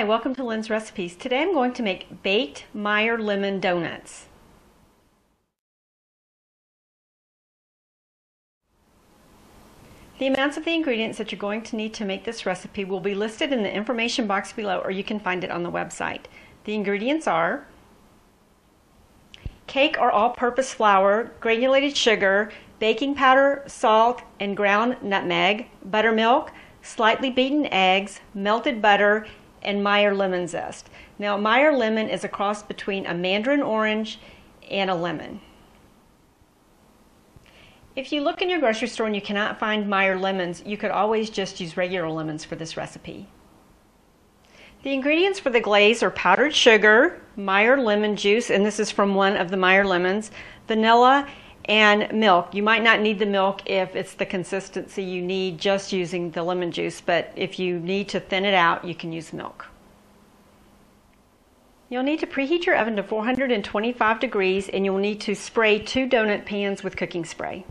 Hi, welcome to Lynn's Recipes. Today I'm going to make baked Meyer Lemon Donuts. The amounts of the ingredients that you're going to need to make this recipe will be listed in the information box below, or you can find it on the website. The ingredients are cake or all-purpose flour, granulated sugar, baking powder, salt, and ground nutmeg, buttermilk, slightly beaten eggs, melted butter, and Meyer lemon zest. Now, Meyer lemon is a cross between a mandarin orange and a lemon. If you look in your grocery store and you cannot find Meyer lemons, you could always just use regular lemons for this recipe. The ingredients for the glaze are powdered sugar, Meyer lemon juice, and this is from one of the Meyer lemons, vanilla, and milk. You might not need the milk if it's the consistency you need just using the lemon juice, but if you need to thin it out, you can use milk. You'll need to preheat your oven to 425 degrees, and you'll need to spray 2 donut pans with cooking spray.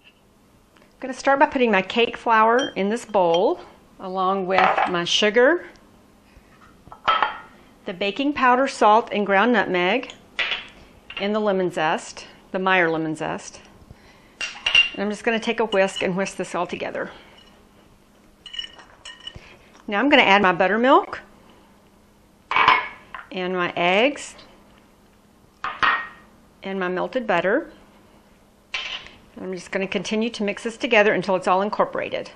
I'm going to start by putting my cake flour in this bowl along with my sugar, the baking powder, salt, and ground nutmeg, and the lemon zest, the Meyer lemon zest. And I'm just going to take a whisk and whisk this all together. Now I'm going to add my buttermilk and my eggs and my melted butter. And I'm just going to continue to mix this together until it's all incorporated.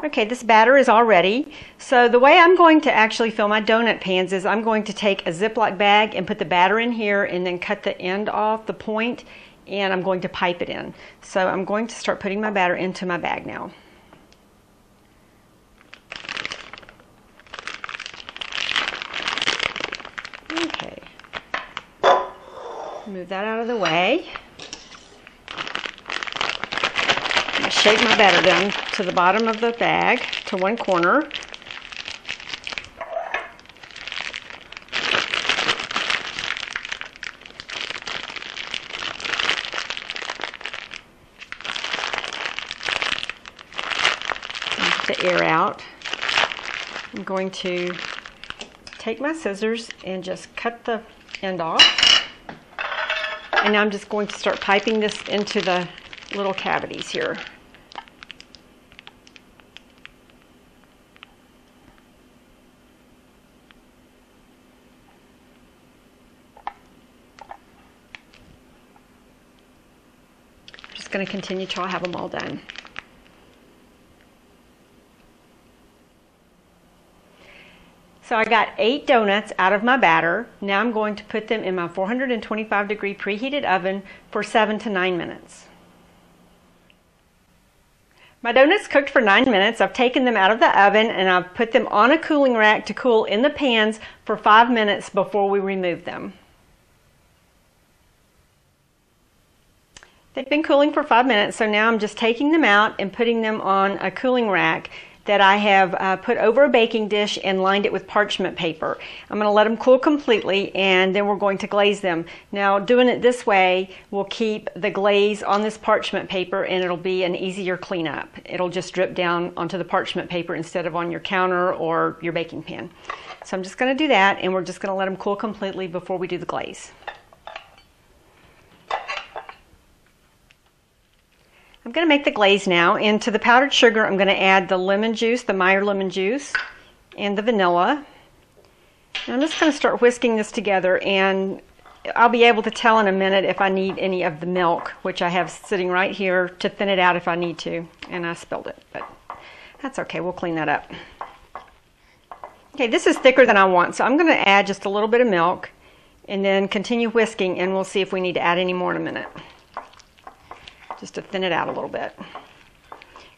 Okay, this batter is all ready. So the way I'm going to actually fill my donut pans is I'm going to take a Ziploc bag and put the batter in here and then cut the end off, the point, and I'm going to pipe it in. So I'm going to start putting my batter into my bag now. Okay. Move that out of the way. Shake my batter down to the bottom of the bag to one corner. Get the air out. I'm going to take my scissors and just cut the end off. And now I'm just going to start piping this into the little cavities here. Going to continue till I have them all done. So I got 8 donuts out of my batter. Now I'm going to put them in my 425 degree preheated oven for 7 to 9 minutes. My donuts cooked for 9 minutes. I've taken them out of the oven and I've put them on a cooling rack to cool in the pans for 5 minutes before we remove them. They've been cooling for 5 minutes, so now I'm just taking them out and putting them on a cooling rack that I have put over a baking dish and lined it with parchment paper. I'm going to let them cool completely, and then we're going to glaze them. Now, doing it this way will keep the glaze on this parchment paper, and it'll be an easier cleanup. It'll just drip down onto the parchment paper instead of on your counter or your baking pan. So I'm just going to do that, and we're just going to let them cool completely before we do the glaze. I'm going to make the glaze now, and to the powdered sugar I'm going to add the lemon juice, the Meyer lemon juice, and the vanilla. And I'm just going to start whisking this together, and I'll be able to tell in a minute if I need any of the milk, which I have sitting right here to thin it out if I need to. And I spilled it, but that's okay, we'll clean that up. Okay, this is thicker than I want, so I'm going to add just a little bit of milk and then continue whisking, and we'll see if we need to add any more in a minute, just to thin it out a little bit.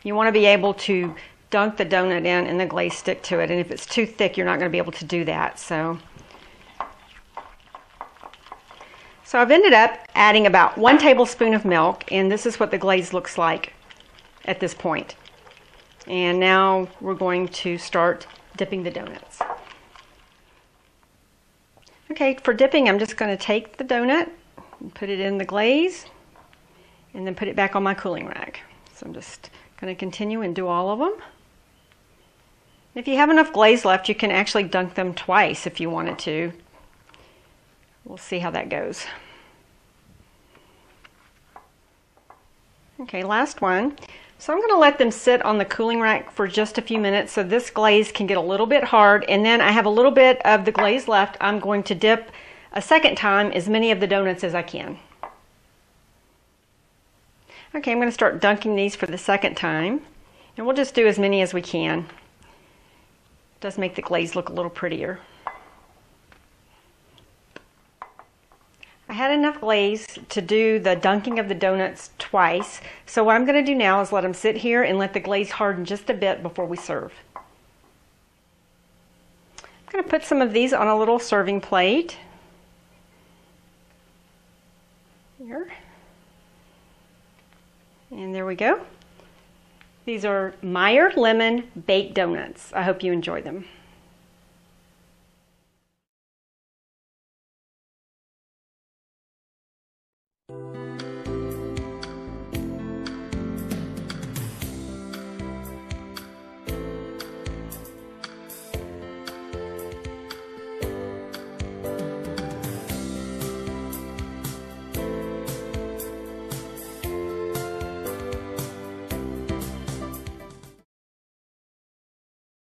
You want to be able to dunk the donut in and the glaze stick to it, and if it's too thick you're not going to be able to do that. So I've ended up adding about 1 tablespoon of milk, and this is what the glaze looks like at this point. And now we're going to start dipping the donuts. Okay, for dipping I'm just going to take the donut and put it in the glaze and then put it back on my cooling rack. So I'm just Going to continue and do all of them. If you have enough glaze left, you can actually dunk them twice if you wanted to. We'll see how that goes. Okay, last one. So I'm going to let them sit on the cooling rack for just a few minutes so this glaze can get a little bit hard, and then I have a little bit of the glaze left. I'm going to dip a second time as many of the donuts as I can. Okay, I'm going to start dunking these for the second time, and we'll just do as many as we can. It does make the glaze look a little prettier. I had enough glaze to do the dunking of the donuts twice, so what I'm going to do now is let them sit here and let the glaze harden just a bit before we serve. I'm going to put some of these on a little serving plate. Here. And there we go. These are Meyer Lemon Baked Doughnuts. I hope you enjoy them.